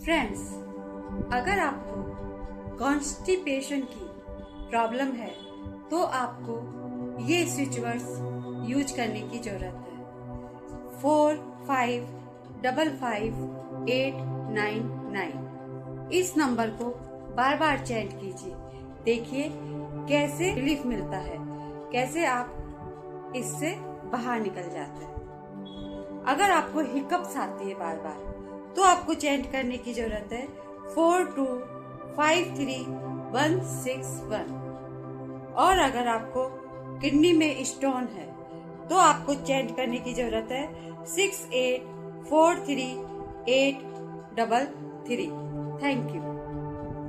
Friends, अगर आपको constipation की प्रॉब्लम है तो आपको ये स्विच वर्ड्स यूज करने की जरूरत है। 45558999 इस नंबर को बार बार चैंट कीजिए। देखिए कैसे रिलीफ मिलता है, कैसे आप इससे बाहर निकल जाते हैं। अगर आपको हिकअप्स आती है बार बार तो आपको चैंट करने की जरूरत है 4253161। और अगर आपको किडनी में स्टोन है तो आपको चैंट करने की जरूरत है 68438333। Thank you.